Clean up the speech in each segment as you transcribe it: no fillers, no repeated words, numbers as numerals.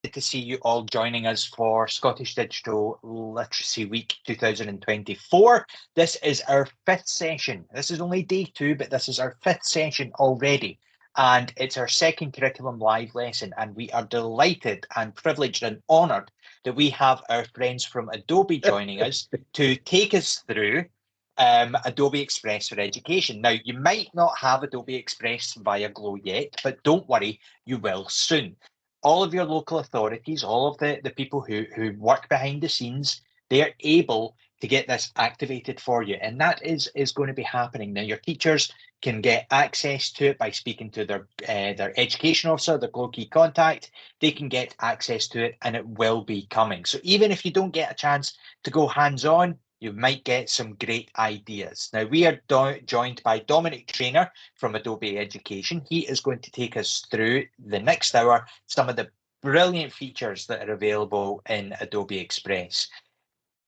delighted to see you all joining us for Scottish Digital Literacy Week 2024. This is our fifth session. This is only day 2, but this is our fifth session already. And it's our second curriculum live lesson. And we are delighted and privileged and honoured that we have our friends from Adobe joining us to take us through Adobe Express for Education. Now, you might not have Adobe Express via Glow yet, but don't worry, you will soon. All of your local authorities, all of the people who work behind the scenes, they're able to get this activated for you. And that is going to be happening. Now, your teachers can get access to it by speaking to their education officer, their Glow key contact. They can get access to it and it will be coming. So even if you don't get a chance to go hands-on, you might get some great ideas. Now, we are joined by Dominic Trainer from Adobe Education. He is going to take us through the next hour some of the brilliant features that are available in Adobe Express.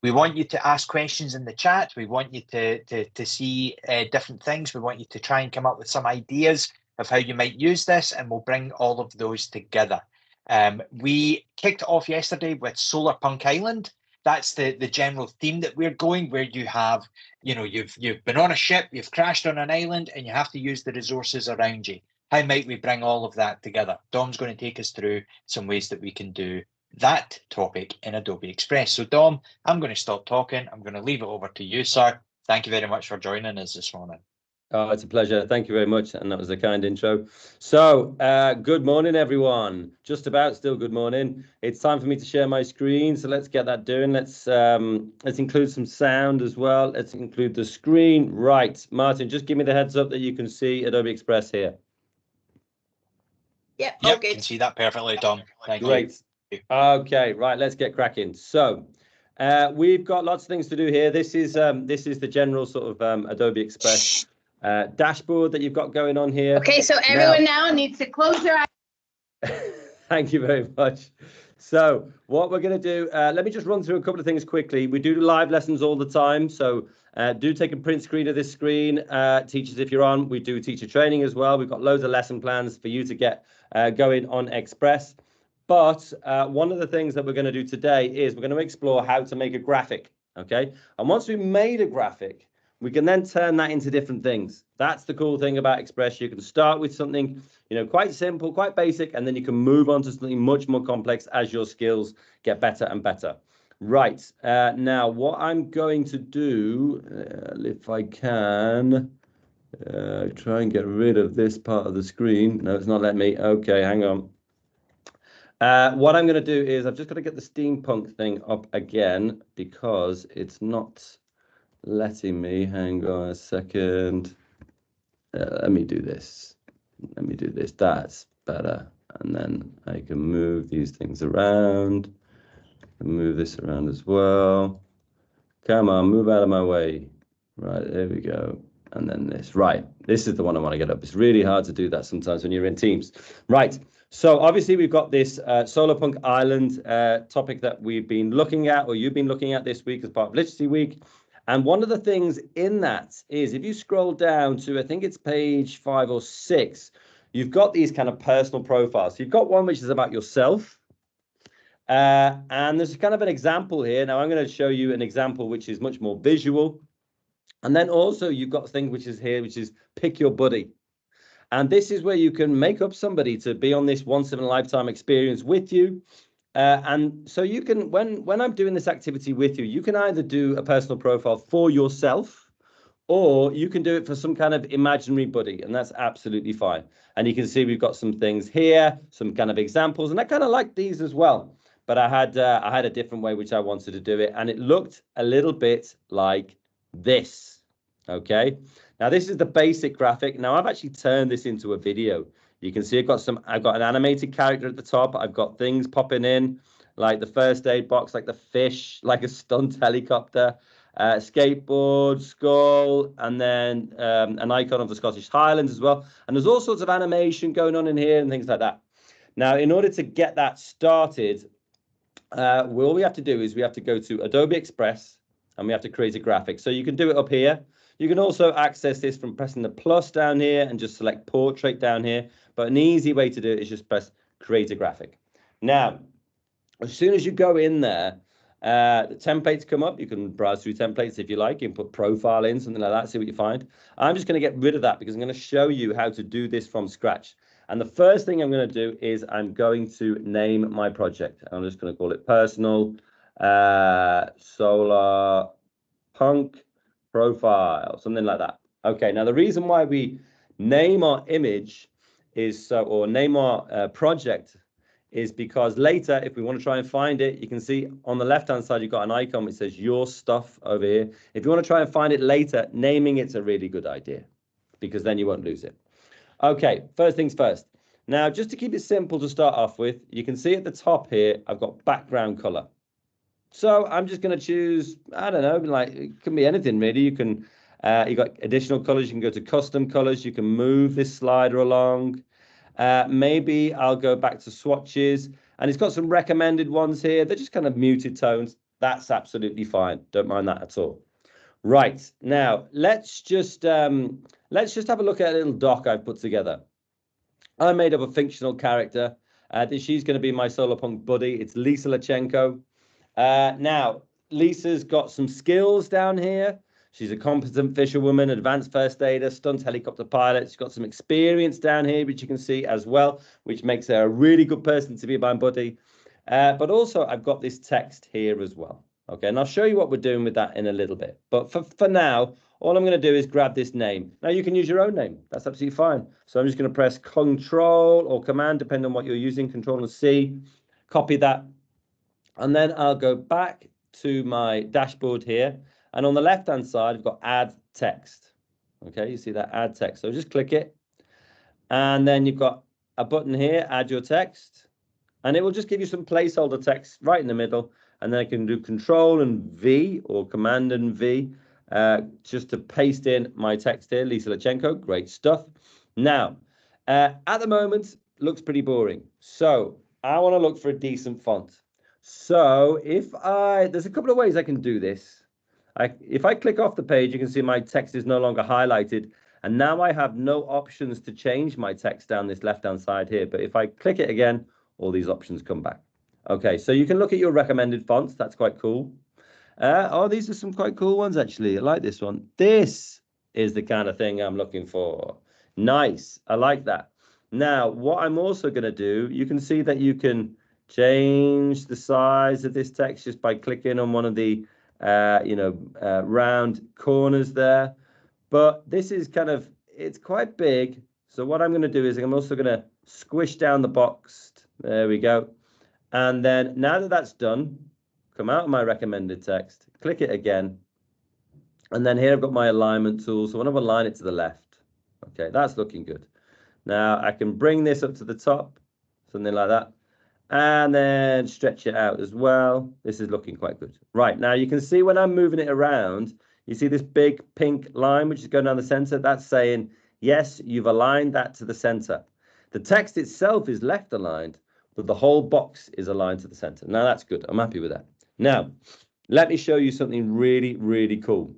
We want you to ask questions in the chat. We want you to see different things. We want you to try and come up with some ideas of how you might use this, and we'll bring all of those together. We kicked off yesterday with Solar Punk Island. That's the general theme that we're going, where you have, you've been on a ship, you've crashed on an island, and you have to use the resources around you. How might we bring all of that together? Dom's going to take us through some ways that we can do that topic in Adobe Express. So Dom, I'm going to stop talking. I'm going to leave it over to you, sir. Thank you very much for joining us this morning. Oh, it's a pleasure. Thank you very much. And that was a kind intro. So good morning, everyone. Just about still good morning. It's time for me to share my screen. So let's get that doing. Let's include some sound as well. Let's include the screen. Right. Martin, just give me the heads up that you can see Adobe Express here. Yep, okay. You can see that perfectly, Dom. Thank you. Great. Okay, right. Let's get cracking. So we've got lots of things to do here. This is the general sort of Adobe Express dashboard that you've got going on here. Okay, so everyone now needs to close their eyes. Thank you very much. So what we're going to do, let me just run through a couple of things quickly. We do live lessons all the time, so do take a print screen of this screen. Teachers, if you're on, we do teacher training as well. We've got loads of lesson plans for you to get going on Express. But one of the things that we're going to do today is we're going to explore how to make a graphic, okay? And once we've made a graphic, we can then turn that into different things. That's the cool thing about Express. You can start with something, quite simple, quite basic, and then you can move on to something much more complex as your skills get better and better. Right, now what I'm going to do, if I can, try and get rid of this part of the screen. No, it's not letting me. Okay, hang on. What I'm going to do is I've just got to get the steampunk thing up again because it's not letting me. Hang on a second. Let me do this. That's better. And then I can move these things around. And move this around as well. Come on, move out of my way. Right, there we go. And then this. Right, this is the one I want to get up. It's really hard to do that sometimes when you're in Teams. Right, so obviously we've got this Solar Punk Island topic that we've been looking at, or you've been looking at this week as part of Literacy Week. And one of the things in that is if you scroll down to, I think it's page 5 or 6, you've got these kind of personal profiles. So you've got one which is about yourself. And there's kind of an example here. Now I'm going to show you an example which is much more visual. And then also you've got a thing which is here, which is pick your buddy. And this is where you can make up somebody to be on this once in a lifetime experience with you. And so you can, when I'm doing this activity with you, you can either do a personal profile for yourself, or you can do it for some kind of imaginary buddy, and that's absolutely fine. And you can see we've got some things here, some kind of examples, and I kind of like these as well. But I had a different way which I wanted to do it, and it looked a little bit like this. Okay, now this is the basic graphic. Now I've actually turned this into a video. You can see I've got an animated character at the top. I've got things popping in like the first aid box, like the fish, like a stunt helicopter, skateboard, skull, and then an icon of the Scottish Highlands as well. And there's all sorts of animation going on in here and things like that. Now, in order to get that started, all we have to do is we have to go to Adobe Express and we have to create a graphic. So you can do it up here. You can also access this from pressing the plus down here and just select portrait down here. But an easy way to do it is just press create a graphic. Now, As soon as you go in there, the templates come up. You can browse through templates if you like. You can put profile in, something like that, see what you find. I'm just going to get rid of that because I'm going to show you how to do this from scratch. And the first thing I'm going to do is I'm going to name my project. I'm just going to call it personal solar punk profile, something like that. Okay, now the reason why we name our image is so, or name our project, is because later, if we want to try and find it, you can see on the left-hand side, you've got an icon which says your stuff over here. If you want to try and find it later, naming it's a really good idea because then you won't lose it. Okay, first things first. Now, just to keep it simple to start off with, you can see at the top here, I've got background color. So I'm just going to choose, I don't know, like it can be anything really. You can, you got additional colors. You can go to custom colors. You can move this slider along. Maybe I'll go back to swatches, and it's got some recommended ones here. They're just kind of muted tones. That's absolutely fine. Don't mind that at all. Right, now let's just have a look at a little doc I've put together. I made up a fictional character. She's going to be my solar punk buddy. It's Lisa Lachenko. Now, Lisa's got some skills down here. She's a competent fisherwoman, advanced first aider, stunt helicopter pilot. She's got some experience down here, which you can see as well, which makes her a really good person to be my buddy. But also, I've got this text here as well. Okay, and I'll show you what we're doing with that in a little bit. But for now, all I'm going to do is grab this name. Now, you can use your own name. That's absolutely fine. So I'm just going to press Control or Command, depending on what you're using, Control and C. Copy that. And then I'll go back to my dashboard here. And on the left-hand side, I've got Add Text. Okay, you see that Add Text. So just click it. And then you've got a button here, Add Your Text. And it will just give you some placeholder text right in the middle. And then I can do Control and V or Command and V just to paste in my text here. Lisa Lachenko, great stuff. Now, at the moment, looks pretty boring. So I want to look for a decent font. So there's a couple of ways I can do this. If I click off the page, you can see my text is no longer highlighted. And now I have no options to change my text down this left-hand side here. But if I click it again, all these options come back. Okay, so you can look at your recommended fonts. That's quite cool. Oh, these are some quite cool ones, actually. I like this one. This is the kind of thing I'm looking for. Nice. I like that. Now, what I'm also going to do, you can see that you can change the size of this text just by clicking on one of the, round corners there. But this is it's quite big. So what I'm going to do is I'm also going to squish down the box. There we go. And then now that that's done, come out of my recommended text, click it again. And then here I've got my alignment tool. So I want to align it to the left. Okay, that's looking good. Now I can bring this up to the top, something like that. And then stretch it out as well. This is looking quite good. Right, now you can see when I'm moving it around, you see this big pink line, which is going down the center. That's saying, yes, you've aligned that to the center. The text itself is left aligned, but the whole box is aligned to the center. Now that's good. I'm happy with that. Now, let me show you something really, really cool.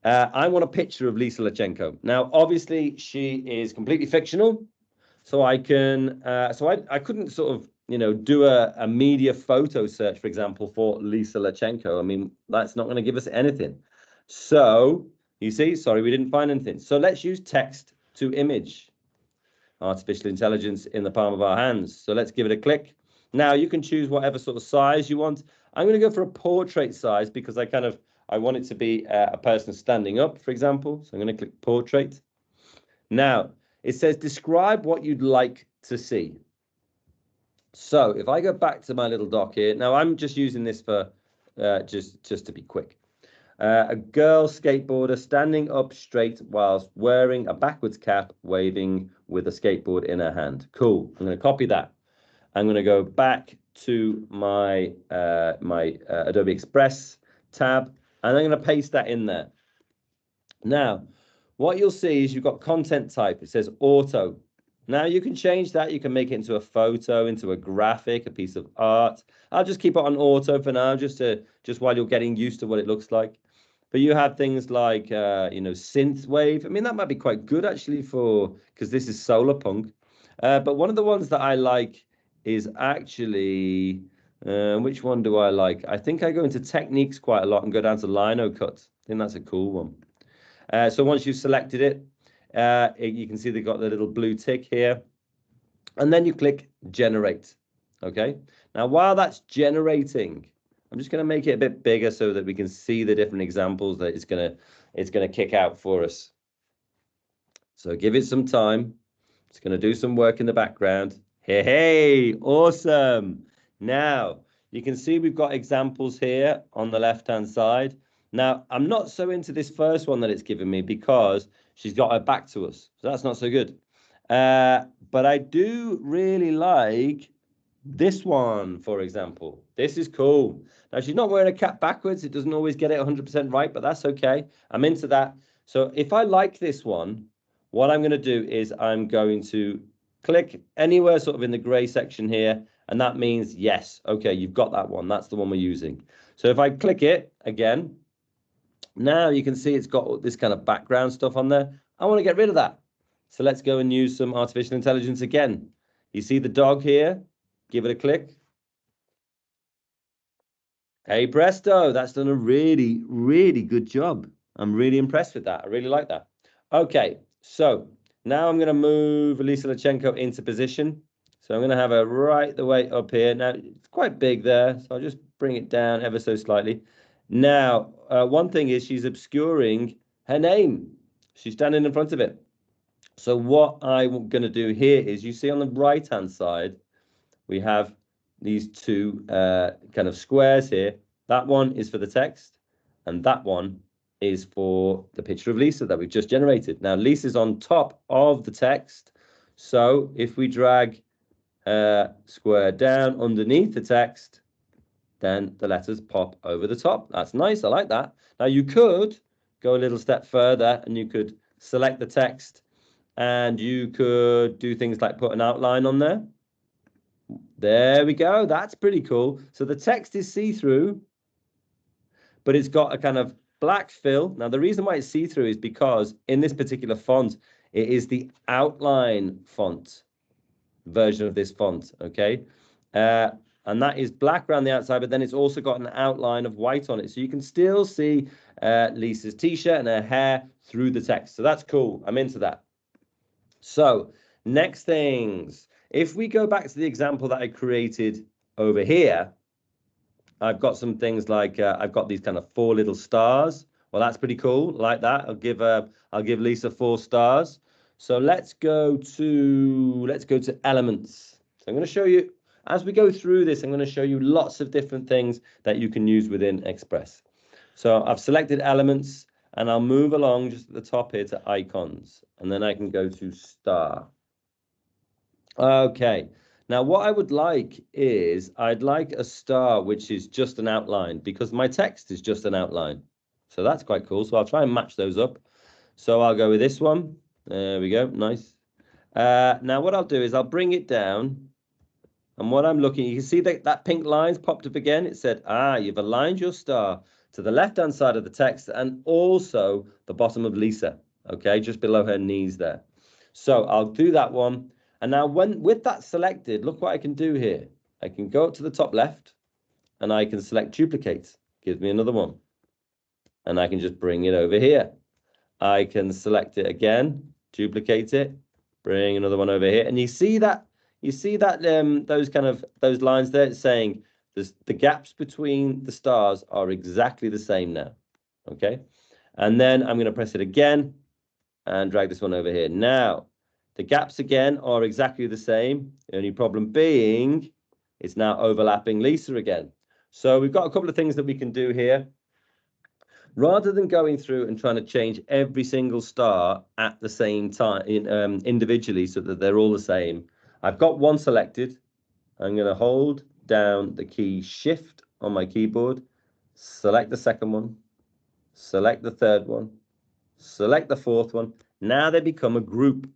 I want a picture of Lisa Lachenko. Now, obviously, she is completely fictional. So I can, I couldn't sort of, do a media photo search, for example, for Lisa Lachenko. I mean, that's not going to give us anything. So you see, sorry, we didn't find anything. So let's use text to image. Artificial intelligence in the palm of our hands. So let's give it a click. Now you can choose whatever sort of size you want. I'm going to go for a portrait size because I want it to be a person standing up, for example. So I'm going to click portrait. Now it says describe what you'd like to see. So if I go back to my little doc here, now I'm just using this for just to be quick. A girl skateboarder standing up straight whilst wearing a backwards cap, waving with a skateboard in her hand. Cool. I'm going to copy that. I'm going to go back to my Adobe Express tab, and I'm going to paste that in there. Now, what you'll see is you've got content type. It says auto. Now you can change that. You can make it into a photo, into a graphic, a piece of art. I'll just keep it on auto for now, just while you're getting used to what it looks like. But you have things like, synth wave. I mean, that might be quite good actually because this is solar punk. But one of the ones that I like is actually Which one do I like? I think I go into techniques quite a lot and go down to lino cut. I think that's a cool one. So once you've selected it, you can see they've got the little blue tick here. And then you click generate. Okay. Now, while that's generating, I'm just going to make it a bit bigger so that we can see the different examples that it's going to kick out for us. So give it some time. It's going to do some work in the background. Hey, awesome. Now, you can see we've got examples here on the left-hand side. Now, I'm not so into this first one that it's given me because she's got her back to us. So that's not so good. But I do really like this one, for example. This is cool. Now, she's not wearing a cap backwards. It doesn't always get it 100% right, but that's okay. I'm into that. So if I like this one, what I'm going to do is I'm going to click anywhere sort of in the gray section here. And that means, yes, okay, you've got that one. That's the one we're using. So if I click it again, now you can see it's got this kind of background stuff on there. I want to get rid of that. So let's go and use some artificial intelligence again. You see the dog here? Give it a click. Hey, presto, that's done a really, really good job. I'm really impressed with that. I really like that. Okay, so now I'm going to move Elisa Lachenko into position. So I'm going to have her right the way up here. Now, it's quite big there, so I'll just bring it down ever so slightly. Now, one thing is she's obscuring her name. She's standing in front of it. So what I'm going to do here is, you see on the right-hand side, we have these two kind of squares here. That one is for the text, and that one is for the picture of Lisa that we've just generated. Now, Lisa's on top of the text. So if we drag square down underneath the text, then the letters pop over the top. That's nice. I like that. Now, you could go a little step further and you could select the text and you could do things like put an outline on there. There we go. That's pretty cool. So the text is see-through, but it's got a kind of black fill. Now, the reason why it's see-through is because in this particular font, it is the outline font version of this font, okay? And that is black around the outside, but then it's also got an outline of white on it. So you can still see Lisa's t-shirt and her hair through the text. So that's cool. I'm into that. So next things, if we go back to the example that I created over here, I've got some things like I've got these kind of 4 little stars. Well, that's pretty cool. Like that. I'll give Lisa 4 stars. So let's go to elements. So I'm going to show you, as we go through this, I'm going to show you lots of different things that you can use within Express. So I've selected elements and I'll move along just at the top here to icons, and then I can go to star. Okay. Now, what I would like is I'd like a star, which is just an outline, because my text is just an outline. So that's quite cool. So I'll try and match those up. So I'll go with this one. There we go. Nice. Now, what I'll do is I'll bring it down. And what I'm looking, you can see that pink line's popped up again. It said, you've aligned your star to the left-hand side of the text and also the bottom of Lisa. Okay, just below her knees there. So I'll do that one. And now with that selected, look what I can do here. I can go up to the top left and I can select duplicate. Gives me another one. And I can just bring it over here. I can select it again, duplicate it, bring another one over here. And you see that those lines there, it's saying the gaps between the stars are exactly the same now. Okay. And then I'm going to press it again and drag this one over here. Now, the gaps again are exactly the same. The only problem being it's now overlapping Lisa again. So we've got a couple of things that we can do here. Rather than going through and trying to change every single star at the same time individually so that they're all the same, I've got one selected. I'm going to hold down the key Shift on my keyboard, select the second one, select the third one, select the fourth one. Now they become a group.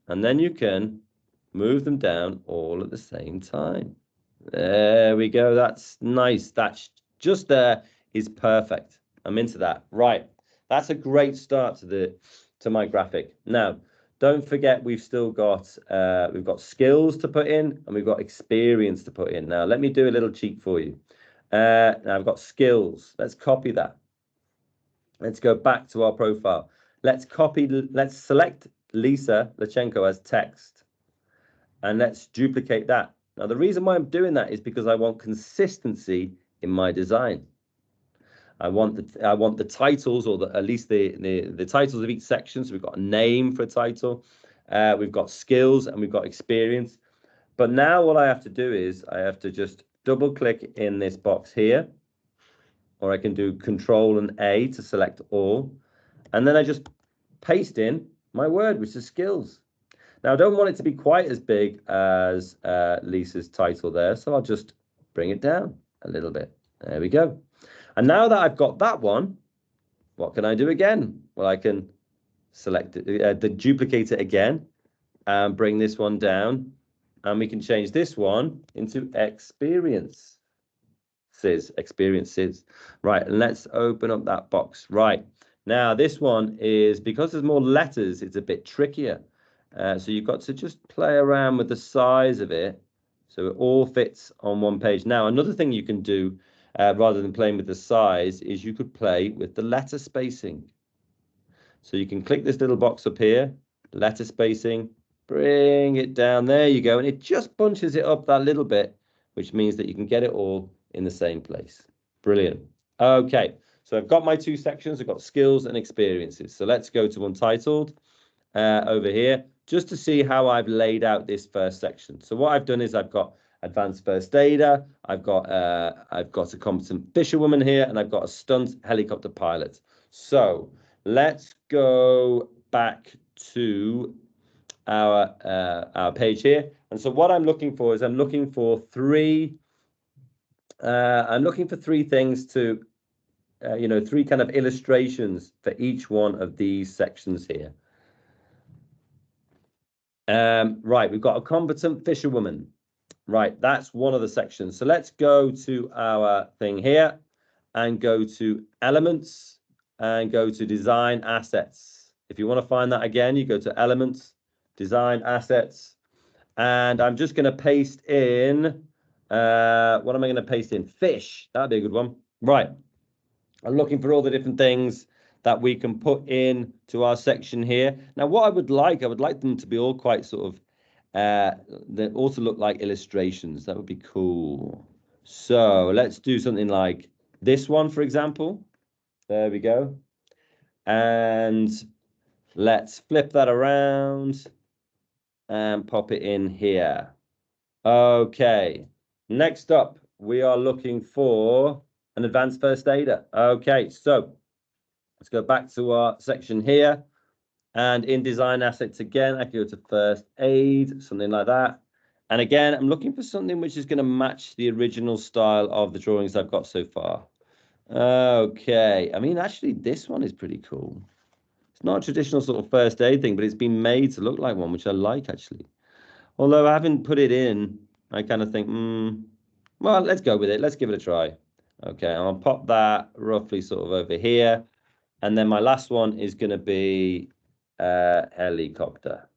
And then you can move them down all at the same time. There we go. That's nice. That's just there is perfect. I'm into that. Right. That's a great start to my graphic. Now, don't forget we've still got skills to put in and we've got experience to put in. Now let me do a little cheat for you. Now I've got skills. Let's copy that. Let's go back to our profile. Let's select Lisa Lachenko as text and let's duplicate that. Now the reason why I'm doing that is because I want consistency in my design. I want the titles, or at least the titles of each section. So we've got a name for a title, we've got skills, and we've got experience. But now what I have to do is I have to just double click in this box here, or I can do Control and A to select all, and then I just paste in my word, which is skills. Now I don't want it to be quite as big as Lisa's title there, so I'll just bring it down a little bit. There we go. And now that I've got that one, what can I do again? Well, I can select the duplicate it again and bring this one down. And we can change this one into experiences. Right, and let's open up that box. Right, now this one is, because there's more letters, it's a bit trickier. So you've got to just play around with the size of it so it all fits on one page. Now, another thing you can do, rather than playing with the size, is you could play with the letter spacing. So you can click this little box up here, letter spacing, bring it down, there you go, and it just bunches it up that little bit, which means that you can get it all in the same place. Brilliant. Okay, so I've got my two sections. I've got skills and experiences. So let's go to Untitled over here, just to see how I've laid out this first section. So what I've done is I've got advanced first aider, I've got a competent fisherwoman here, and I've got a stunt helicopter pilot. So let's go back to our page here. And so what I'm looking for is I'm looking for three things to three kind of illustrations for each one of these sections here. Right, we've got a competent fisherwoman. Right, that's one of the sections. So let's go to our thing here and go to elements and go to design assets. If you want to find that again, you go to elements, design assets, and I'm just going to paste in, what am I going to paste in? Fish, that'd be a good one. Right, I'm looking for all the different things that we can put in to our section here. Now, what I would like them to be all quite sort of, they also look like illustrations. That would be cool. So let's do something like this one, for example. There we go. And let's flip that around and pop it in here. Okay. Next up, we are looking for an advanced first aider. Okay, so let's go back to our section here. And in design assets again, I can go to first aid, something like that. And again, I'm looking for something which is going to match the original style of the drawings I've got so far. Okay, I mean, actually, this one is pretty cool. It's not a traditional sort of first aid thing, but it's been made to look like one, which I like, actually. Although I haven't put it in, I kind of think, well, let's go with it. Let's give it a try. Okay, I'll pop that roughly sort of over here. And then my last one is going to be helicopter.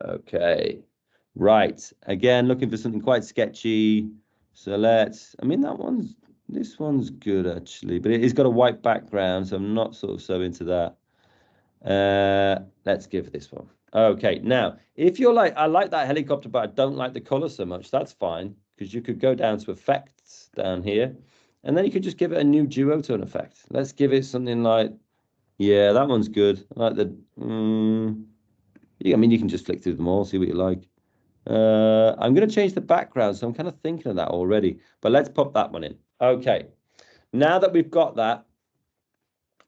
Okay, right. Again, looking for something quite sketchy. So I mean, this one's good actually, but it's got a white background, so I'm not sort of so into that. Let's give this one. Okay, now, if you're like, I like that helicopter, but I don't like the color so much, that's fine, because you could go down to effects down here, and then you could just give it a new duotone effect. Let's give it something like, yeah, that one's good. I like the, I mean, you can just flick through them all, see what you like. I'm going to change the background, so I'm kind of thinking of that already, but let's pop that one in. Okay, now that we've got that,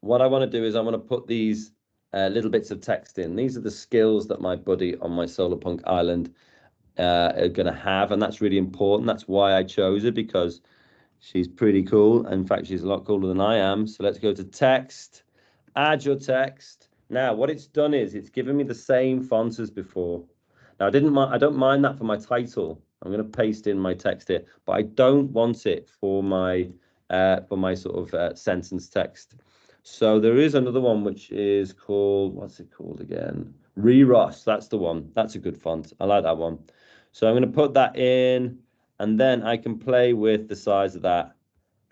what I want to do is I want to put these little bits of text in. These are the skills that my buddy on my Solarpunk Island are going to have, and that's really important. That's why I chose her, because she's pretty cool. In fact, she's a lot cooler than I am. So let's go to text, add your text. Now, what it's done is it's given me the same font as before. Now, I don't mind that for my title. I'm going to paste in my text here, but I don't want it for my sort of sentence text. So there is another one which is called, what's it called again? Ross. That's the one. That's a good font. I like that one. So I'm going to put that in, and then I can play with the size of that.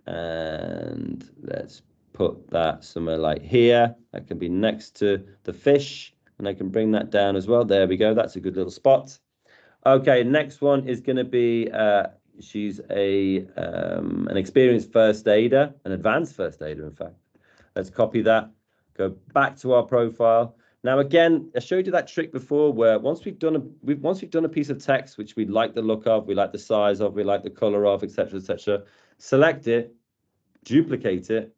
And let's put that somewhere like here. That can be next to the fish, and I can bring that down as well. There we go. That's a good little spot. Okay, next one is going to be she's an experienced first aider, an advanced first aider, in fact. Let's copy that, go back to our profile. Now, again, I showed you that trick before where once we've done a piece of text which we like the look of, we like the size of, we like the color of, etc., select it, duplicate it,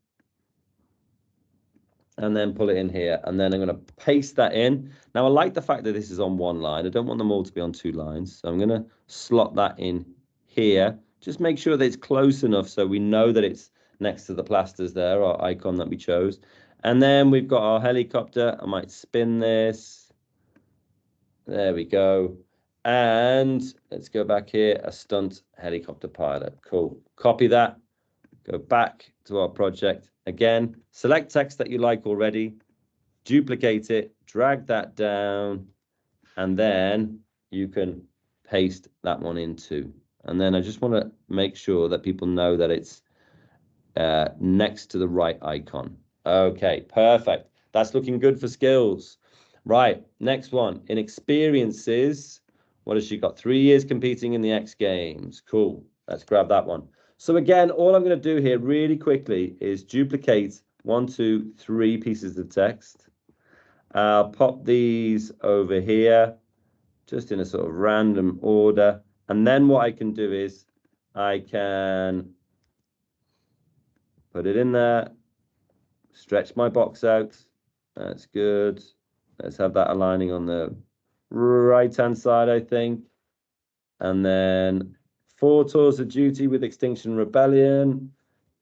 and then pull it in here. And then I'm going to paste that in. Now, I like the fact that this is on one line. I don't want them all to be on two lines. So I'm going to slot that in here. Just make sure that it's close enough so we know that it's next to the plasters there, our icon that we chose. And then we've got our helicopter. I might spin this. There we go. And let's go back here, a stunt helicopter pilot. Cool. Copy that. Go back to our project. Again, select text that you like already, duplicate it, drag that down, and then you can paste that one in too. And then I just want to make sure that people know that it's next to the right icon. Okay, perfect. That's looking good for skills. Right, next one. In experiences, what has she got? 3 years competing in the X Games. Cool. Let's grab that one. So again, all I'm going to do here really quickly is duplicate 1, 2, 3 pieces of text. I'll pop these over here, just in a sort of random order. And then what I can do is I can put it in there, stretch my box out. That's good. Let's have that aligning on the right-hand side, I think. And then 4 tours of duty with Extinction Rebellion.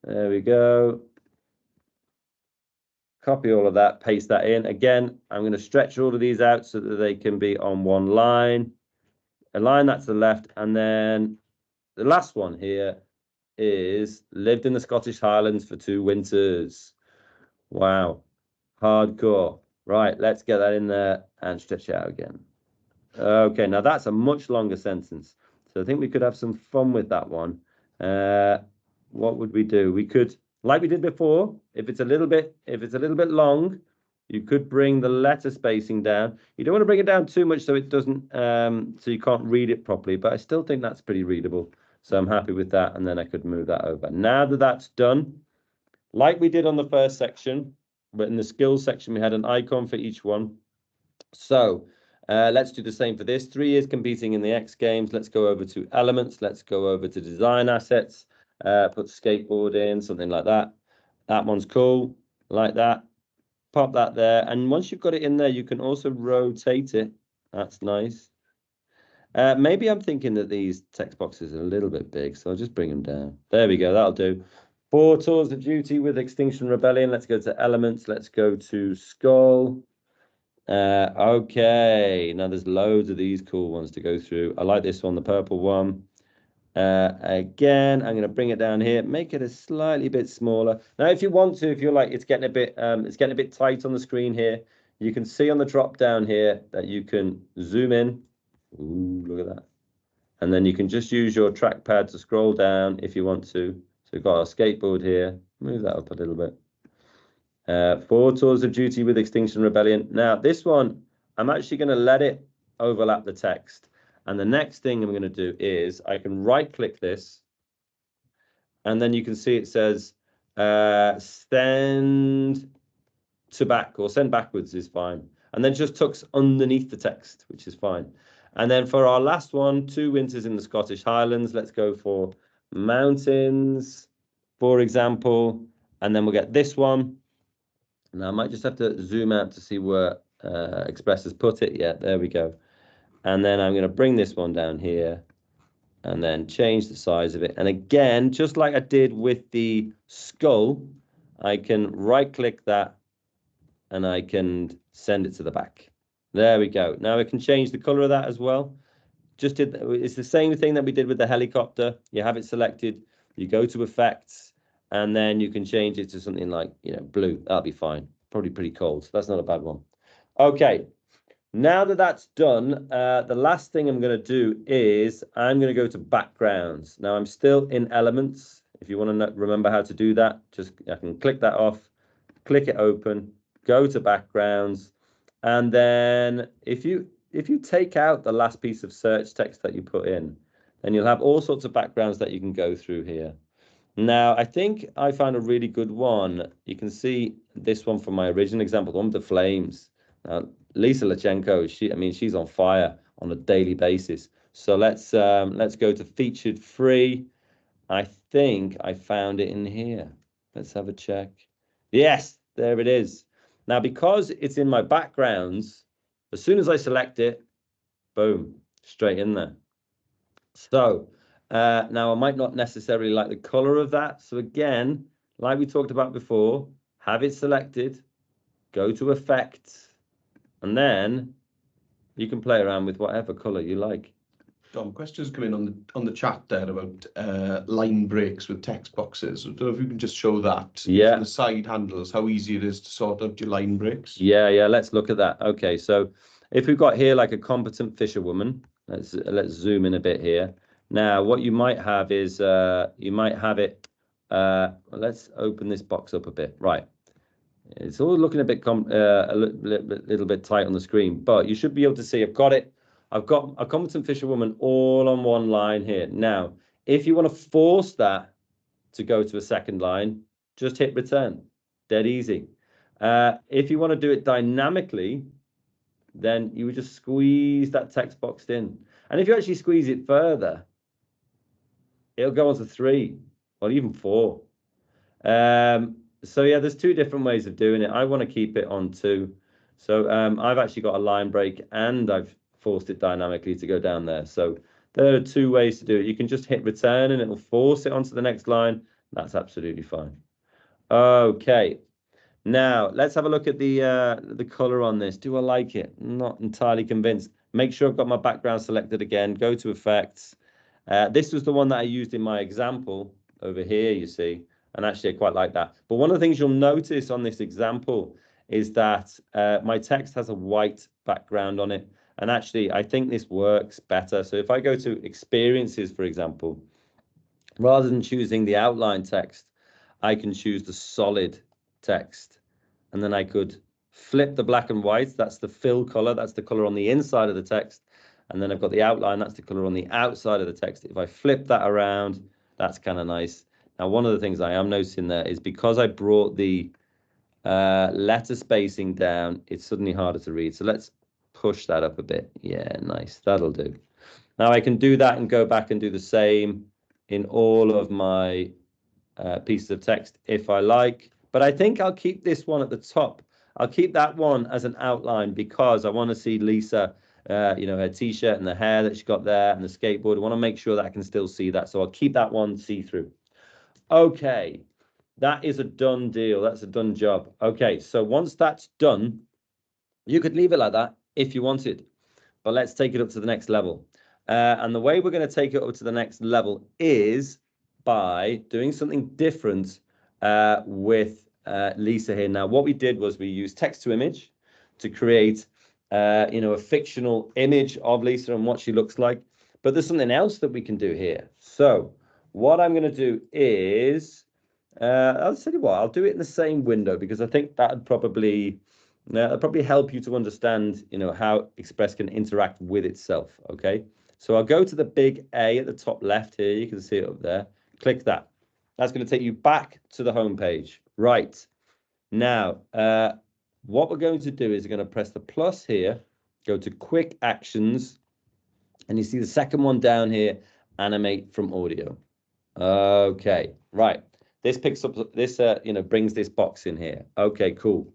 There we go. Copy all of that, paste that in. Again, I'm going to stretch all of these out so that they can be on one line. Align that to the left. And then the last one here is lived in the Scottish Highlands for 2 winters. Wow. Hardcore. Right, let's get that in there and stretch it out again. Okay, now that's a much longer sentence. So I think we could have some fun with that one. What would we do? We could, like we did before, if it's a little bit long, you could bring the letter spacing down. You don't want to bring it down too much so it doesn't, so you can't read it properly, but I still think that's pretty readable. So I'm happy with that, and then I could move that over. Now that that's done, like we did on the first section, but in the skills section, we had an icon for each one. So let's do the same for this. 3 years competing in the X Games. Let's go over to elements. Let's go over to design assets. Put skateboard in, something like that. That one's cool, like that. Pop that there. And once you've got it in there, you can also rotate it. That's nice. Maybe I'm thinking that these text boxes are a little bit big, so I'll just bring them down. There we go. That'll do. 4 tours of duty with Extinction Rebellion. Let's go to elements. Let's go to skull. Okay, now there's loads of these cool ones to go through. I like this one, the purple one. Again, I'm going to bring it down here, make it a slightly bit smaller. Now, if you want to, if you're like it's getting a bit tight on the screen here, you can see on the drop down here that you can zoom in. Ooh, look at that. And then you can just use your trackpad to scroll down if you want to. So we've got our skateboard here. Move that up a little bit. 4 tours of duty with Extinction Rebellion. Now, this one, I'm actually going to let it overlap the text. And the next thing I'm going to do is I can right-click this. And then you can see it says send to back or send backwards is fine. And then just tucks underneath the text, which is fine. And then for our last one, 2 winters in the Scottish Highlands, let's go for mountains, for example. And then we'll get this one. Now, I might just have to zoom out to see where Express has put it. Yeah, there we go. And then I'm going to bring this one down here and then change the size of it. And again, just like I did with the skull, I can right-click that and I can send it to the back. There we go. Now I can change the color of that as well. It's the same thing that we did with the helicopter. You have it selected. You go to effects. and then you can change it to something like, blue. That'll be fine. Probably pretty cold. So that's not a bad one. Okay. Now that that's done, the last thing I'm going to do is I'm going to go to backgrounds. Now I'm still in Elements. If you want to remember how to do that, I can click that off, click it open, go to backgrounds, and then if you take out the last piece of search text that you put in, then you'll have all sorts of backgrounds that you can go through here. Now, I think I found a really good one. You can see this one from my original example, the one with the flames. Now, Lisa Lachenko, she's on fire on a daily basis. So let's go to featured free. I think I found it in here. Let's have a check. Yes, there it is. Now, because it's in my backgrounds, as soon as I select it, boom, straight in there. So now I might not necessarily like the color of that. So again, like we talked about before, have it selected, go to effects, and then you can play around with whatever color you like. Dom, questions come in on the chat there about line breaks with text boxes. I don't know if you can just show that. Yeah. From the side handles, how easy it is to sort out your line breaks. Yeah, let's look at that. Okay, so if we've got here like a competent fisherwoman, let's zoom in a bit here. Now, what you might have is you might have it. Let's open this box up a bit. Right, it's all looking a bit a little bit tight on the screen, but you should be able to see. I've got it. I've got a competent fisherwoman all on one line here. Now, if you want to force that to go to a second line, just hit return. Dead easy. If you want to do it dynamically, then you would just squeeze that text box in. And if you actually squeeze it further, it'll go on to 3 or even 4. So yeah, there's 2 different ways of doing it. I want to keep it on 2. So I've actually got a line break and I've forced it dynamically to go down there. So there are 2 ways to do it. You can just hit return and it'll force it onto the next line. That's absolutely fine. Okay. Now, let's have a look at the color on this. Do I like it? Not entirely convinced. Make sure I've got my background selected again. Go to effects. This was the one that I used in my example over here, you see. And actually, I quite like that. But one of the things you'll notice on this example is that my text has a white background on it. And actually, I think this works better. So if I go to experiences, for example, rather than choosing the outline text, I can choose the solid text. And then I could flip the black and white. That's the fill color. That's the color on the inside of the text. And then I've got the outline. That's the color on the outside of the text. If I flip that around, that's kind of nice. Now, one of the things I am noticing there is because I brought the letter spacing down, it's suddenly harder to read. So let's push that up a bit. Yeah, nice. That'll do. Now I can do that and go back and do the same in all of my pieces of text if I like. But I think I'll keep this one at the top. I'll keep that one as an outline because I want to see Lisa, her T-shirt and the hair that she got there and the skateboard. I want to make sure that I can still see that. So I'll keep that one see-through. Okay, that is a done deal. That's a done job. Okay, so once that's done, you could leave it like that if you wanted. But let's take it up to the next level. And the way we're going to take it up to the next level is by doing something different with Lisa here. Now, what we did was we used text to image to create, a fictional image of Lisa and what she looks like. But there's something else that we can do here. So what I'm going to do is, I'll tell you what, I'll do it in the same window because I think that'd probably help you to understand, how Express can interact with itself. Okay. So I'll go to the big A at the top left here. You can see it up there. Click that. That's going to take you back to the home page. Right. Now, what we're going to do is we're going to press the plus here, go to quick actions, and you see the second one down here, animate from audio. Okay. Right. This picks up this, brings this box in here. Okay, cool.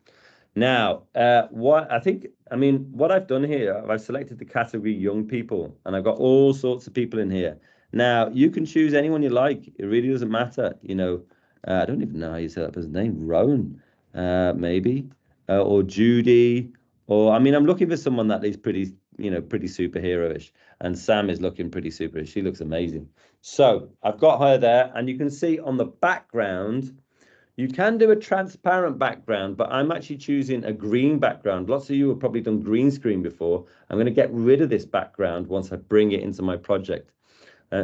Now, what I've done here, I've selected the category young people, and I've got all sorts of people in here. Now, you can choose anyone you like. It really doesn't matter. I don't even know how you say that person's name. Rowan, maybe, or Judy, or I'm looking for someone that is pretty, you know, pretty superhero-ish. And Sam is looking pretty super. She looks amazing. So I've got her there, and you can see on the background, you can do a transparent background, but I'm actually choosing a green background. Lots of you have probably done green screen before. I'm going to get rid of this background once I bring it into my project.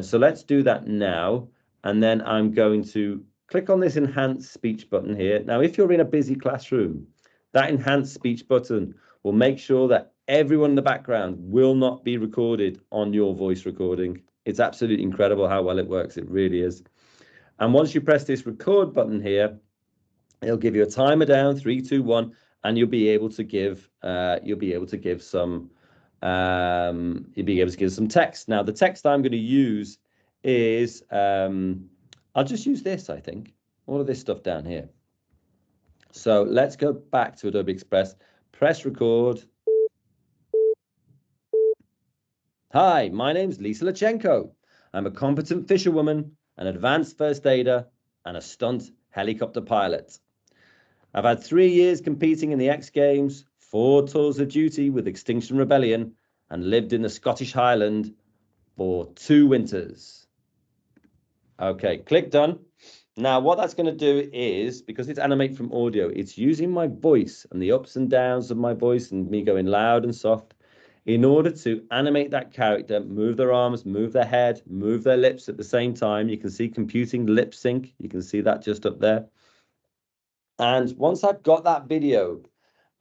So let's do that now. And then I'm going to click on this enhance speech button here. Now, if you're in a busy classroom, that enhance speech button will make sure that everyone in the background will not be recorded on your voice recording. It's absolutely incredible how well it works. It really is. And once you press this record button here, it'll give you a timer down, 3, 2, 1, and you'll be able to give some text. Now, the text I'm going to use is I'll just use this, I think, all of this stuff down here. So let's go back to Adobe Express, press record. Hi, my name's Lisa Lachenko. I'm a competent fisherwoman, an advanced first aider, and a stunt helicopter pilot. I've had 3 years competing in the X Games, 4 tours of duty with Extinction Rebellion, and lived in the Scottish Highland for 2 winters. Okay, click done. Now, what that's going to do is, because it's animate from audio, it's using my voice and the ups and downs of my voice and me going loud and soft in order to animate that character, move their arms, move their head, move their lips at the same time. You can see computing lip sync. You can see that just up there. And once I've got that video,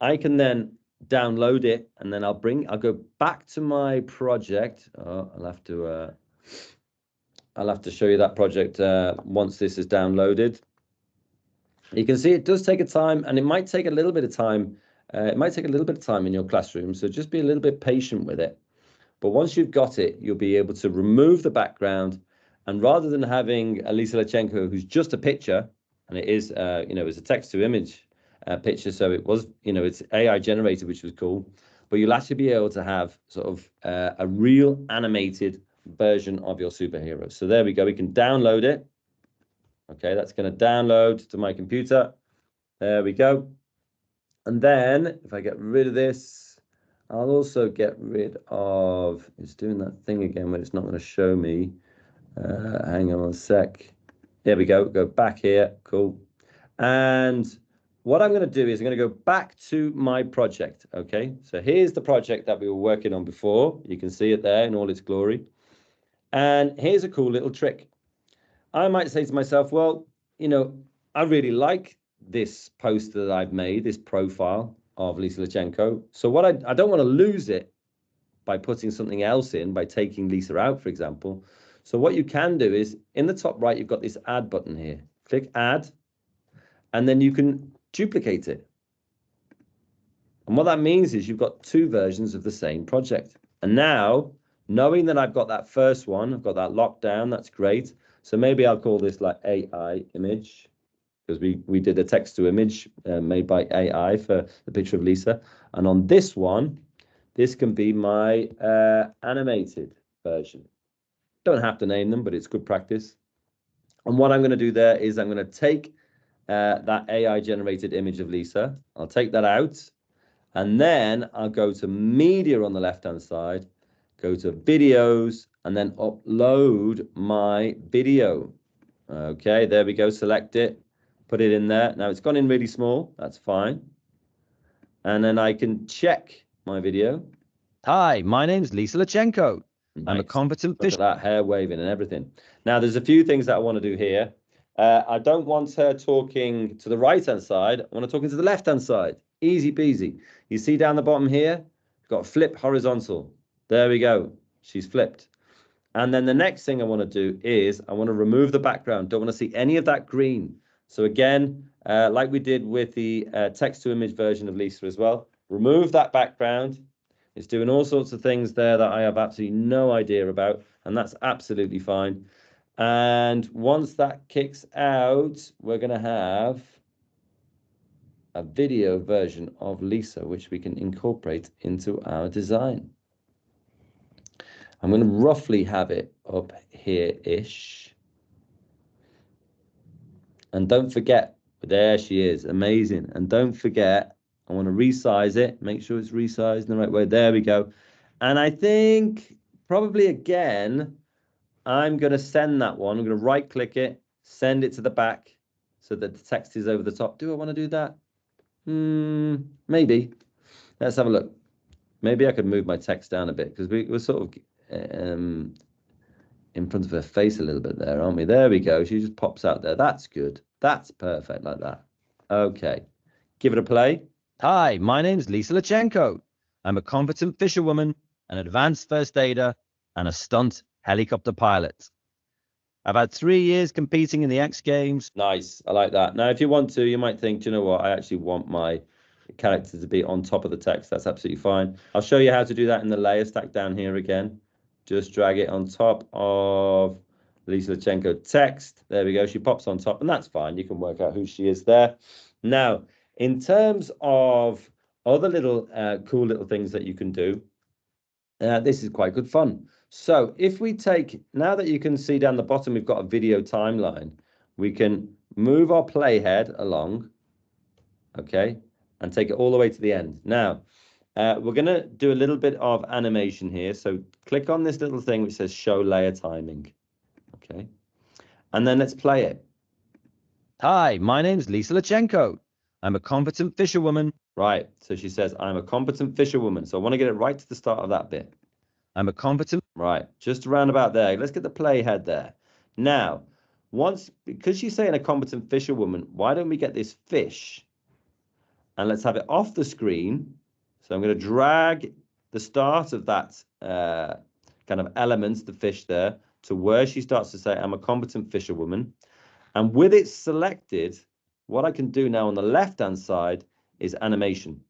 I can then download it, and then I'll go back to my project. Oh, I'll have to show you that project once this is downloaded. You can see it does take a time, and it might take a little bit of time. It might take a little bit of time in your classroom, so just be a little bit patient with it. But once you've got it, you'll be able to remove the background, and rather than having Lisa Lachenko, who's just a picture, and it is, it's a text-to-image picture, so it was, it's AI generated, which was cool. But you'll actually be able to have sort of a real animated version of your superhero. So there we go. We can download it. Okay, that's going to download to my computer. There we go. And then if I get rid of this, I'll also get rid of, it's doing that thing again where it's not going to show me. Hang on a sec. There we go. Go back here. Cool. And what I'm going to do is I'm going to go back to my project. Okay. So here's the project that we were working on before. You can see it there in all its glory. And here's a cool little trick. I might say to myself, well, I really like this poster that I've made, this profile of Lisa Lachenko. So what I don't want to lose it by putting something else in, by taking Lisa out, for example. So what you can do is in the top right, you've got this add button here. Click add, and then you can duplicate it. And what that means is you've got 2 versions of the same project. And now, knowing that I've got that first one, I've got that locked down, that's great. So maybe I'll call this like AI image, because we did a text to image made by AI for the picture of Lisa. And on this one, this can be my animated version. Don't have to name them, but it's good practice. And what I'm going to do there is I'm going to take that AI generated image of Lisa. I'll take that out, and then I'll go to media on the left hand side, go to videos, and then upload my video. Okay, there we go. Select it, put it in there. Now it's gone in really small. That's fine. And then I can check my video. Hi, my name's Lisa Lachenko. Nice. I'm a competent fish. Look at that hair waving and everything. Now there's a few things that I want to do here. I don't want her talking to the right hand side. I want her talking to the left hand side. Easy peasy. You see down the bottom here, got flip horizontal. There we go. She's flipped. And then the next thing I want to do is I want to remove the background. Don't want to see any of that green. So again, like we did with the text to image version of Lisa as well, remove that background. It's doing all sorts of things there that I have absolutely no idea about, and that's absolutely fine. And once that kicks out, we're going to have a video version of Lisa, which we can incorporate into our design. I'm going to roughly have it up here-ish. And don't forget, there she is, amazing. And don't forget, I want to resize it, make sure it's resized in the right way. There we go. And I think probably again, I'm going to send that one. I'm going to right click it, send it to the back so that the text is over the top. Do I want to do that? Maybe. Let's have a look. Maybe I could move my text down a bit because we're sort of in front of her face a little bit there, aren't we? There we go. She just pops out there. That's good. That's perfect like that. Okay. Give it a play. Hi, my name's Lisa Lachenko. I'm a competent fisherwoman, an advanced first aider, and a stunt helicopter pilot. I've had 3 years competing in the X Games. Nice. I like that. Now, if you want to, you might think, do you know what? I actually want my character to be on top of the text. That's absolutely fine. I'll show you how to do that in the layer stack down here again. Just drag it on top of Lisa Lachenko text. There we go. She pops on top, and that's fine. You can work out who she is there. Now, in terms of other little cool little things that you can do, this is quite good fun. So if we take, now that you can see down the bottom, we've got a video timeline. We can move our playhead along, okay, and take it all the way to the end. Now, we're going to do a little bit of animation here. So click on this little thing which says show layer timing, okay, and then let's play it. Hi, my name's Lisa Lachenko. I'm a competent fisherwoman. Right, so she says, I'm a competent fisherwoman. So I want to get it right to the start of that bit. I'm a competent, right, just around about there. Let's get the playhead there. Now, because she's saying a competent fisherwoman, why don't we get this fish? And let's have it off the screen. So I'm going to drag the start of that kind of element, the fish there, to where she starts to say, I'm a competent fisherwoman. And with it selected, what I can do now on the left-hand side is animation.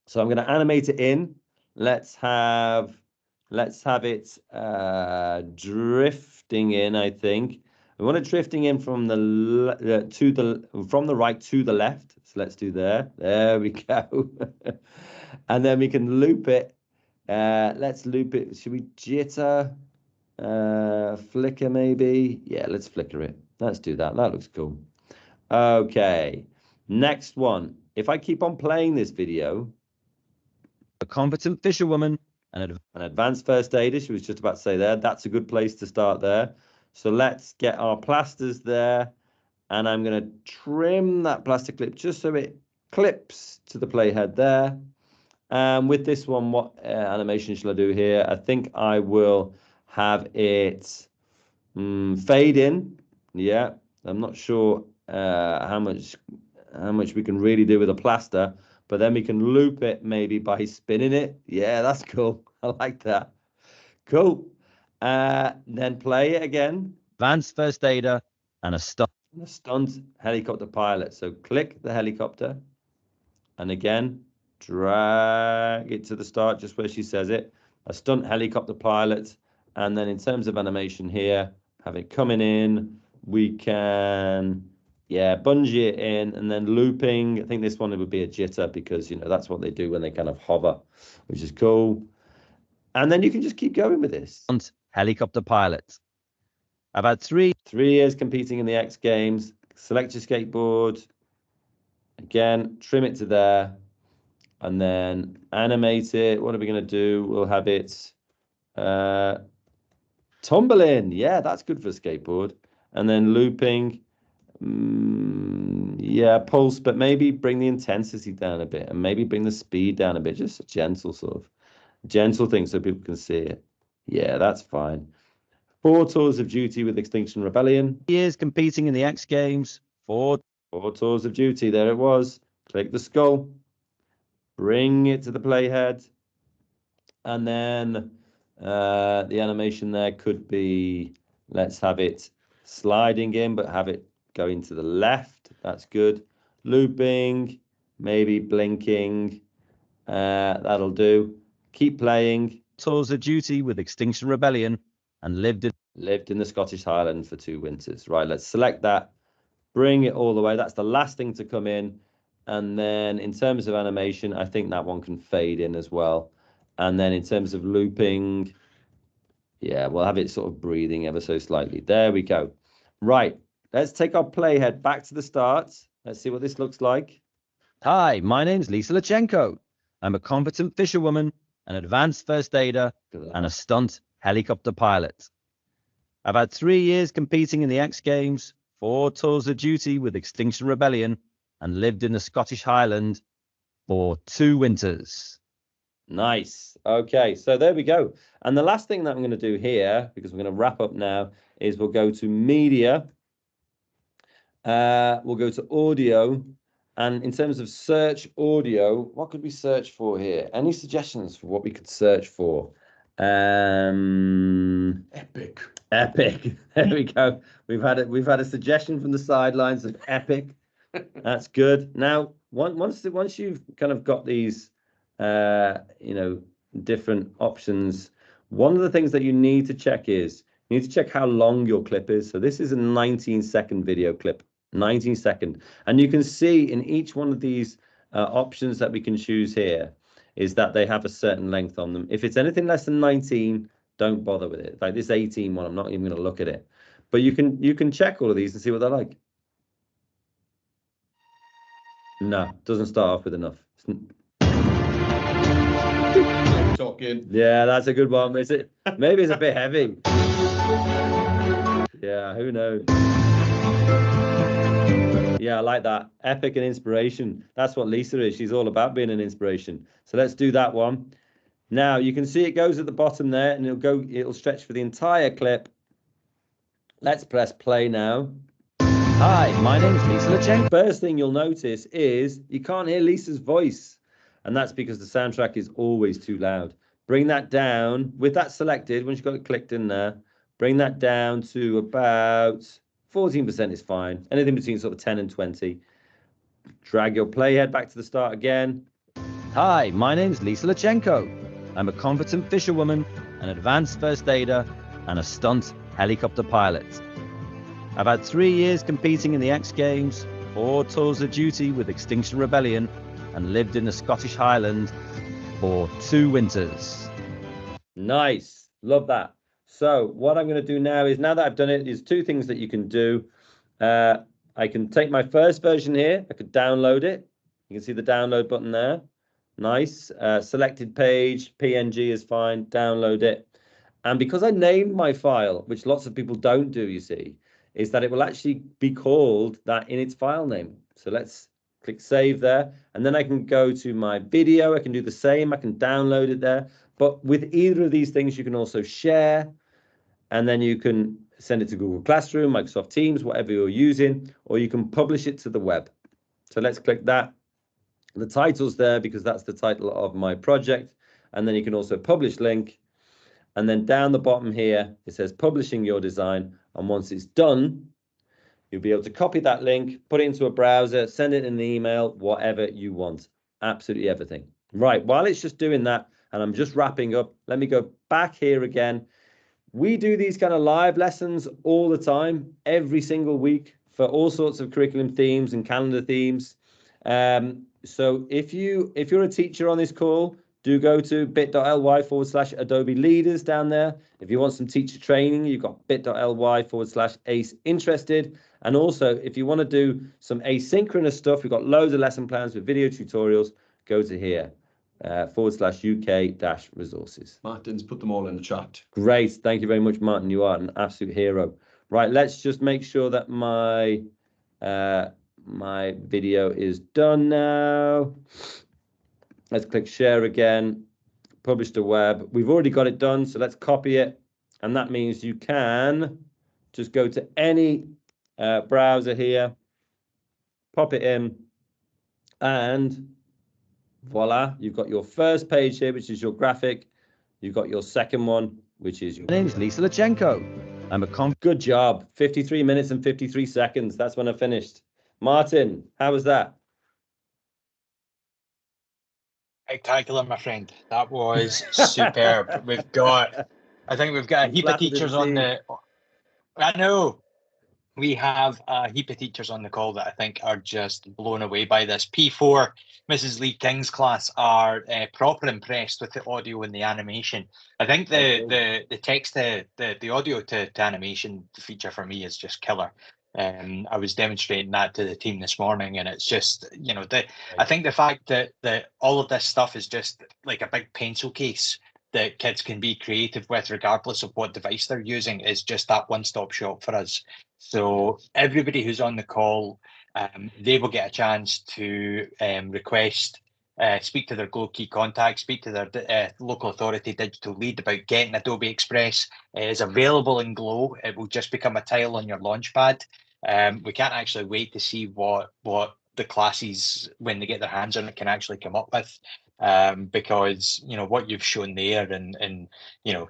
So I'm going to animate it in. Let's have it drifting in, I think. We want it drifting in from the right to the left. So let's do there. There we go. And then we can loop it. Let's loop it. Should we jitter? Flicker maybe? Yeah, let's flicker it. Let's do that. That looks cool. Okay. Next one. If I keep on playing this video, a competent fisherwoman, an advanced first aider, she was just about to say there. That's a good place to start there. So let's get our plasters there. And I'm going to trim that plaster clip just so it clips to the playhead there. And with this one, what animation shall I do here? I think I will have it fade in. Yeah, I'm not sure how much we can really do with a plaster, but then we can loop it maybe by spinning it. Yeah, that's cool. I like that. Cool. Then play it again. Advanced first aider and a stunt helicopter pilot. So click the helicopter and again drag it to the start just where she says it. A stunt helicopter pilot. And then in terms of animation here, have it coming in. We can, yeah, bungee it in and then looping. I think this one would be a jitter because, you know, that's what they do when they kind of hover, which is cool. And then you can just keep going with this. Helicopter pilot. I've had 3 years competing in the X Games. Select your skateboard. Again, trim it to there. And then animate it. What are we going to do? We'll have it tumble in. Yeah, that's good for a skateboard. And then looping. Yeah, pulse, but maybe bring the intensity down a bit and maybe bring the speed down a bit. Just a gentle gentle thing so people can see it. Yeah, that's fine. 4 tours of duty with Extinction Rebellion. Years competing in the X Games. 4 tours of duty. There it was. Click the skull. Bring it to the playhead. And then the animation there could be, let's have it sliding in, but have it going to the left. That's good. Looping, maybe blinking. That'll do. Keep playing. Tours of duty with Extinction Rebellion and lived in the Scottish Highlands for 2 winters. Right, let's select that. Bring it all the way. That's the last thing to come in. And then in terms of animation, I think that one can fade in as well. And then in terms of looping, yeah, we'll have it sort of breathing ever so slightly. There we go. Right, let's take our playhead back to the start. Let's see what this looks like. Hi, my name's Lisa Lachenko. I'm a competent fisherwoman, an advanced first aider, and a stunt helicopter pilot. I've had 3 years competing in the X Games, 4 tours of duty with Extinction Rebellion, and lived in the Scottish Highland for 2 winters. Nice. Okay, so there we go. And the last thing that I'm going to do here, because we're going to wrap up now, is we'll go to media. We'll go to audio. And in terms of search audio, what could we search for here? Any suggestions for what we could search for? Epic. Epic. There we go. We've had a suggestion from the sidelines of epic. That's good. Now, once you've kind of got these, different options, one of the things that you need to check is you need to check how long your clip is. So this is a 19-second video clip, 19-second, and you can see in each one of these options that we can choose here is that they have a certain length on them. If it's anything less than 19, don't bother with it. Like this 18 one, I'm not even going to look at it. But you can check all of these and see what they're like. No, doesn't start off with enough. Talking. Yeah, that's a good one. Maybe it's a bit heavy. Yeah, who knows? Yeah, I like that. Epic and inspiration. That's what Lisa is. She's all about being an inspiration. So let's do that one. Now you can see it goes at the bottom there, and it'll stretch for the entire clip. Let's press play now. Hi, my name's Lisa Lachenko. First thing you'll notice is you can't hear Lisa's voice, and that's because the soundtrack is always too loud. Bring that down with that selected. Once you've got it clicked in there, bring that down to about 14% is fine. Anything between sort of 10 and 20. Drag your playhead back to the start again. Hi, my name's Lisa Lachenko. I'm a competent fisherwoman, an advanced first aider, and a stunt helicopter pilot. I've had 3 years competing in the X Games, 4 tours of duty with Extinction Rebellion, and lived in the Scottish Highland for 2 winters. Nice. Love that. So what I'm going to do now is, now that I've done it, is 2 things that you can do. I can take my first version here. I could download it. You can see the download button there. Nice. Selected page, PNG is fine. Download it. And because I named my file, which lots of people don't do, you see, is that it will actually be called that in its file name. So let's click save there. And then I can go to my video. I can do the same. I can download it there. But with either of these things, you can also share. And then you can send it to Google Classroom, Microsoft Teams, whatever you're using, or you can publish it to the web. So let's click that. The title's there because that's the title of my project. And then you can also publish link. And then down the bottom here, it says publishing your design. And once it's done, you'll be able to copy that link, put it into a browser, send it in an email, whatever you want. Absolutely everything. Right, while it's just doing that, and I'm just wrapping up, let me go back here again. We do these kind of live lessons all the time, every single week, for all sorts of curriculum themes and calendar themes. So if you're a teacher on this call, do go to bit.ly/Adobe Leaders down there. If you want some teacher training, you've got bit.ly/ACE interested. And also, if you want to do some asynchronous stuff, we've got loads of lesson plans with video tutorials. Go to here, /UK-resources. Martin's put them all in the chat. Great. Thank you very much, Martin. You are an absolute hero. Right, let's just make sure that my my video is done now. Let's click share again, publish to web. We've already got it done, so let's copy it. And that means you can just go to any browser here, pop it in, and voila, you've got your first page here, which is your graphic. You've got your second one, which is your... My name's Lisa Lachenko. I'm a Good job. 53 minutes and 53 seconds. That's when I finished. Martin, how was that? Spectacular, my friend. That was superb. I think we've got a heap of teachers on the. I know we have a heap of teachers on the call that I think are just blown away by this. P4, Mrs. Lee King's class are proper impressed with the audio and the animation. I think the text, the audio to animation feature for me is just killer. I was demonstrating that to the team this morning, and it's just, you know, I think the fact that all of this stuff is just like a big pencil case that kids can be creative with, regardless of what device they're using, is just that one-stop shop for us. So everybody who's on the call, they will get a chance to request, speak to their Glow key contact, speak to their local authority digital lead about getting Adobe Express. It is available in Glow. It will just become a tile on your launchpad. We can't actually wait to see what the classes, when they get their hands on it, can actually come up with. Because, you know, what you've shown there, and you know,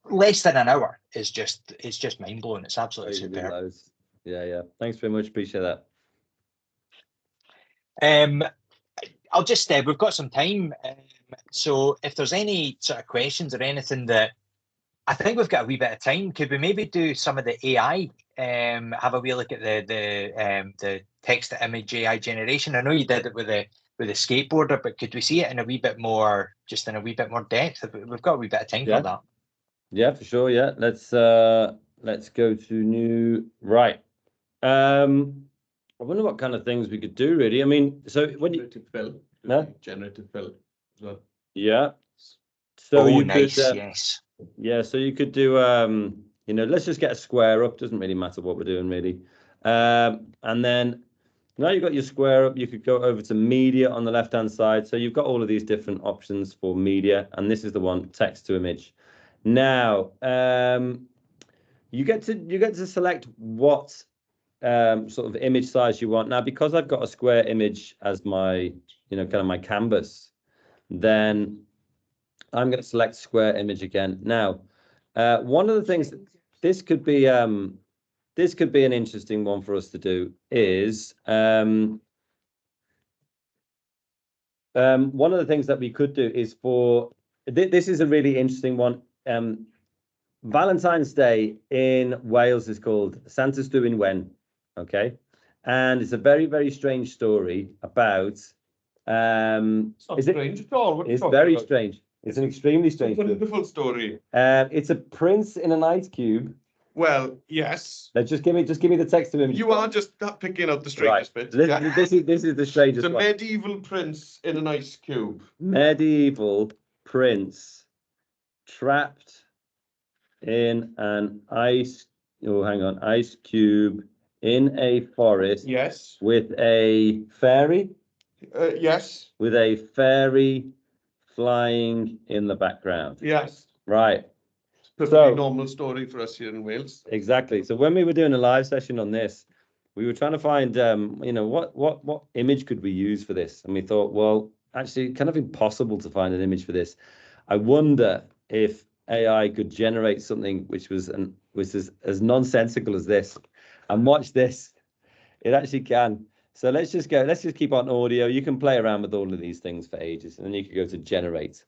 less than an hour is just mind blowing. It's absolutely superb. Yeah. Thanks very much. Appreciate that. I'll just we've got some time, so if there's any sort of questions or anything, that I think we've got a wee bit of time, could we maybe do some of the AI? Have a wee look at the text to image AI generation. I know you did it with the skateboarder, but could we see it in a wee bit more, just in a wee bit more depth? We've got a wee bit of time for that. Yeah, for sure. Yeah, let's go to new. Right. I wonder what kind of things we could do, really. I mean, so when you generative fill as well. Yeah. So you nice. could, Yes. Yeah, so you could do you know, let's just get a square up. Doesn't really matter what we're doing, really. And then now you've got your square up, you could go over to media on the left hand side. So you've got all of these different options for media, and this is the one, text to image. Now you get to select what sort of image size you want. Now, because I've got a square image as my, you know, kind of my canvas, then I'm going to select square image again. Now, one of the things, this could be an interesting one for us to do is one of the things that we could do is for this is a really interesting one. Valentine's Day in Wales is called Santa's Doing When. Okay, and it's a very, very strange story about it's not strange at all. It's very strange. It's an extremely strange wonderful story. It's a prince in an ice cube. Well, yes. Let's just give me the text of him. You are just picking out the strangest bit. This is the strangest. It's a medieval prince in an ice cube. Medieval prince trapped in an ice cube in a forest. Yes. With a fairy. Yes. With a fairy flying in the background. Yes. Right. Perfectly normal story for us here in Wales. Exactly. So when we were doing a live session on this, we were trying to find, you know, what image could we use for this? And we thought, well, actually, kind of impossible to find an image for this. I wonder if AI could generate something which is as nonsensical as this. And watch this. It actually can. So let's just keep on audio. You can play around with all of these things for ages, and then you can go to generate.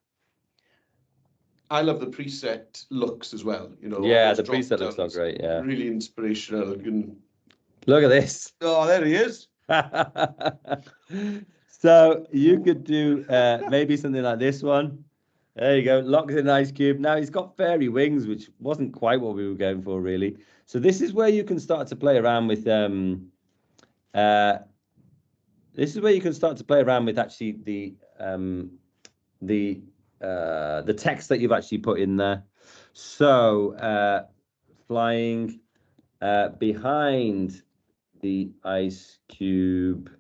I love the preset looks as well. You know. Yeah, the preset looks so great. Yeah. Really inspirational. Look at this. Oh, there he is. So you could do maybe something like this one. There you go. Locks in an ice cube. Now he's got fairy wings, which wasn't quite what we were going for, really. So this is where you can start to play around with actually the text that you've actually put in there. So flying behind the ice cube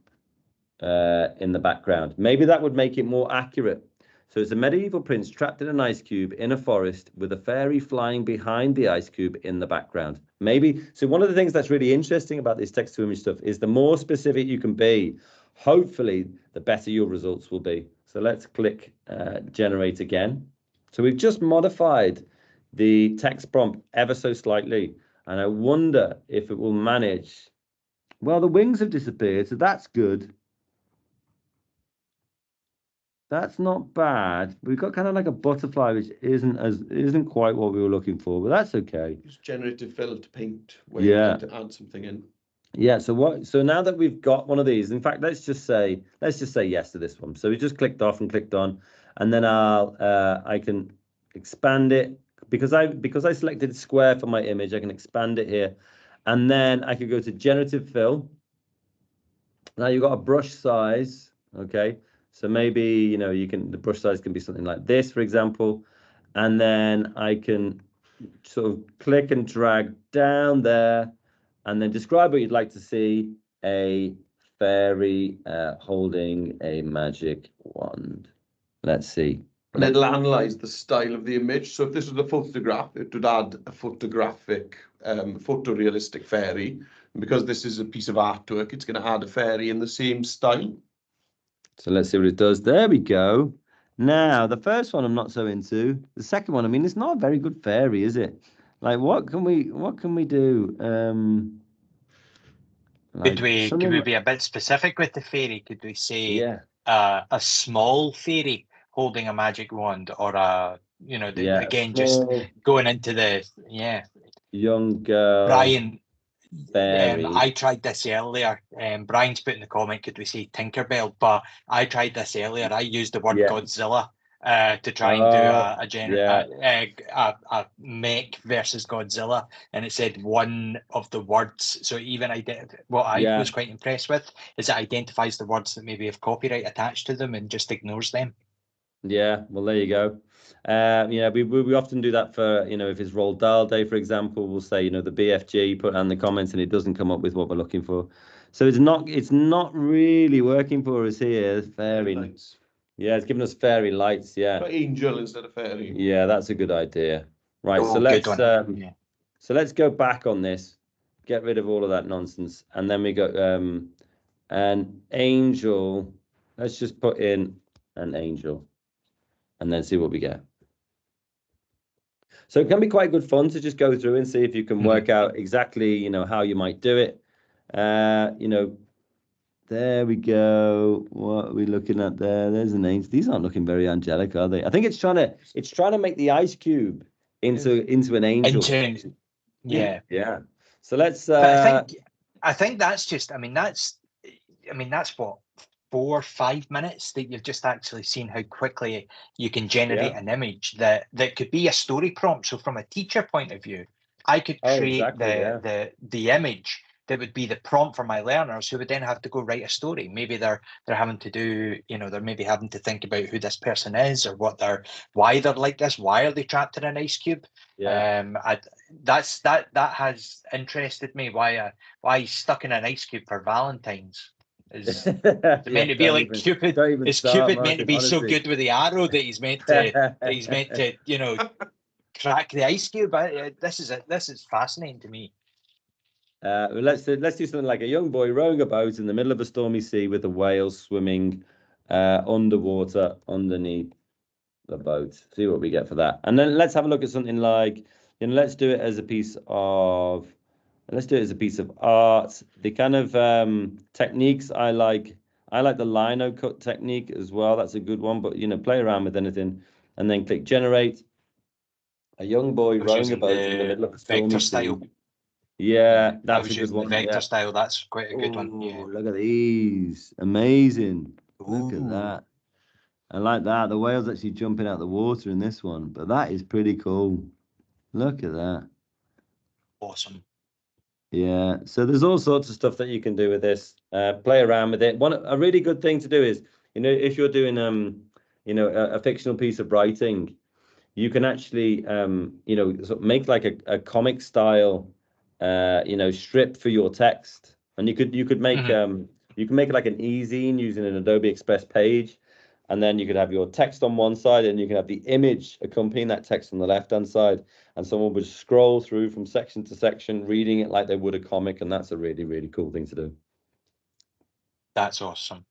in the background. Maybe that would make it more accurate. So it's a medieval prince trapped in an ice cube in a forest with a fairy flying behind the ice cube in the background. Maybe. So one of the things that's really interesting about this text to image stuff is the more specific you can be, hopefully the better your results will be. So let's click generate again. So we've just modified the text prompt ever so slightly. And I wonder if it will manage. Well, the wings have disappeared, so that's good. That's not bad. We've got kind of like a butterfly, which isn't quite what we were looking for, but that's okay. Just generative fill to paint where you need to add something in. Yeah. So now that we've got one of these, in fact, let's just say yes to this one. So we just clicked off and clicked on, and then I can expand it because I selected square for my image. I can expand it here, And then I could go to generative fill. Now you've got a brush size, okay? So maybe, you know, the brush size can be something like this, for example. And then I can sort of click and drag down there and then describe what you'd like to see. A fairy holding a magic wand. Let's see. And it'll analyze the style of the image. So if this was a photograph, it would add a photographic, photorealistic fairy. And because this is a piece of artwork, it's going to add a fairy in the same style. So let's see what it does. There we go. Now, the first one I'm not so into. The second one, I mean, it's not a very good fairy, is it? Like, what can we do? Could we something be a bit specific with the fairy? Could we say yeah, a small fairy holding a magic wand, or again, just small going into the young girl Brian. fairy. I tried this earlier. Brian's put in the comment, could we say Tinkerbell? But I tried this earlier. I used the word Godzilla to try and do a mech versus Godzilla, and it said one of the words. So even what I was quite impressed with is it identifies the words that maybe have copyright attached to them and just ignores them. Yeah, well, there you go. We often do that for, you know, if it's Roald Dahl Day, for example, we'll say, you know, the BFG, put on the comments, and it doesn't come up with what we're looking for. So it's not really working for us here. Fairy lights. Yeah, it's giving us fairy lights. Yeah. But angel instead of fairy. Yeah, that's a good idea. Right. So let's go back on this, get rid of all of that nonsense, and then we go an angel. Let's just put in an angel, and then see what we get. So it can be quite good fun to just go through and see if you can work out exactly, you know, how you might do it. You know, there we go. What are we looking at there? There's an angel. These aren't looking very angelic, are they? I think it's trying to make the ice cube into an angel. Yeah. So let's. I think that's just. I mean, that's what 4 or 5 minutes that you've just actually seen how quickly you can generate an image that could be a story prompt. So from a teacher point of view, I could create the image that would be the prompt for my learners, who would then have to go write a story. Maybe they're having to do, you know, they're maybe having to think about who this person is, or why they're like this, why are they trapped in an ice cube. That has interested me. Why he's stuck in an ice cube for Valentine's. Is meant to be like Cupid? Is Cupid meant to be so good with the arrow that he's meant to you know, crack the ice cube? This is fascinating to me. Let's do something like a young boy rowing a boat in the middle of a stormy sea with a whale swimming underwater underneath the boat. See what we get for that. And then let's have a look at something like, you know, let's do it as a piece of art. The kind of techniques I like the lino cut technique as well. That's a good one, but, you know, play around with anything and then click generate. A young boy rowing a boat in the middle of a stormy sea. Yeah, that's a good one. The vector style, that's quite a good one. Yeah. Look at these. Amazing. Look at that. I like that. The whale's actually jumping out the water in this one, but that is pretty cool. Look at that. Awesome. Yeah, so there's all sorts of stuff that you can do with this. Play around with it. A really good thing to do is, you know, if you're doing you know, a fictional piece of writing, you can actually you know, sort of make like a comic style you know, strip for your text, and you could make you can make it like an e-zine using an Adobe Express page, and then you could have your text on one side, and you can have the image accompanying that text on the left-hand side, and someone would scroll through from section to section, reading it like they would a comic, and that's a really, really cool thing to do. That's awesome.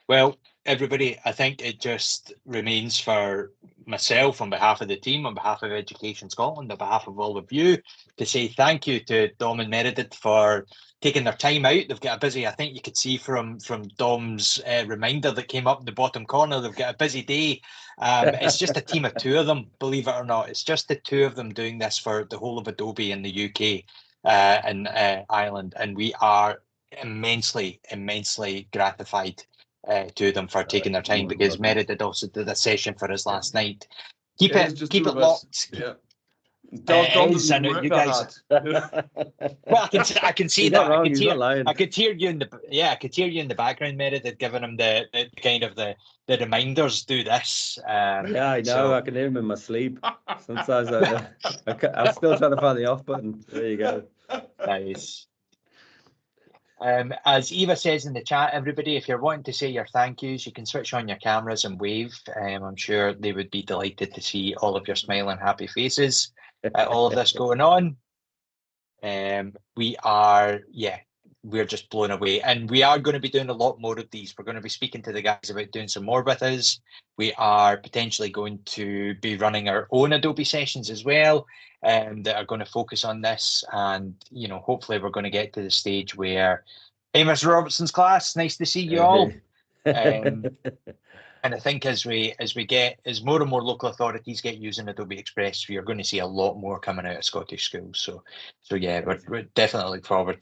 Well, everybody, I think it just remains for myself, on behalf of the team, on behalf of Education Scotland, on behalf of all of you, to say thank you to Dom and Meredith for taking their time out. They've got a busy, I think you could see from Dom's reminder that came up in the bottom corner, they've got a busy day. It's just a team of two of them, believe it or not. It's just the two of them doing this for the whole of Adobe in the UK and Ireland. And we are immensely gratified to them for taking their time, because Meredith also did a session for us last night. Keep it locked. Don is, I doesn't know work you that guys. hard. Well, I can see He's that. not wrong, he's not lying. I could hear you in I could hear you in the background, Meredith, giving him the kind of the reminders. Do this. Yeah, I know. so- I can hear him in my sleep. Sometimes I'm still trying to find the off button. There you go. Nice. As Eva says in the chat, everybody, if you're wanting to say your thank yous, you can switch on your cameras and wave. I'm sure they would be delighted to see all of your smiling, happy faces at all of this going on. We're just blown away, and we are going to be doing a lot more of these. We're going to be speaking to the guys about doing some more with us. We are potentially going to be running our own Adobe sessions as well, that are going to focus on this. And hopefully, we're going to get to the stage where, hey, Mr. Robertson's class, nice to see you all. And I think as more and more local authorities get using Adobe Express, we are going to see a lot more coming out of Scottish schools. So yeah, we're definitely look forward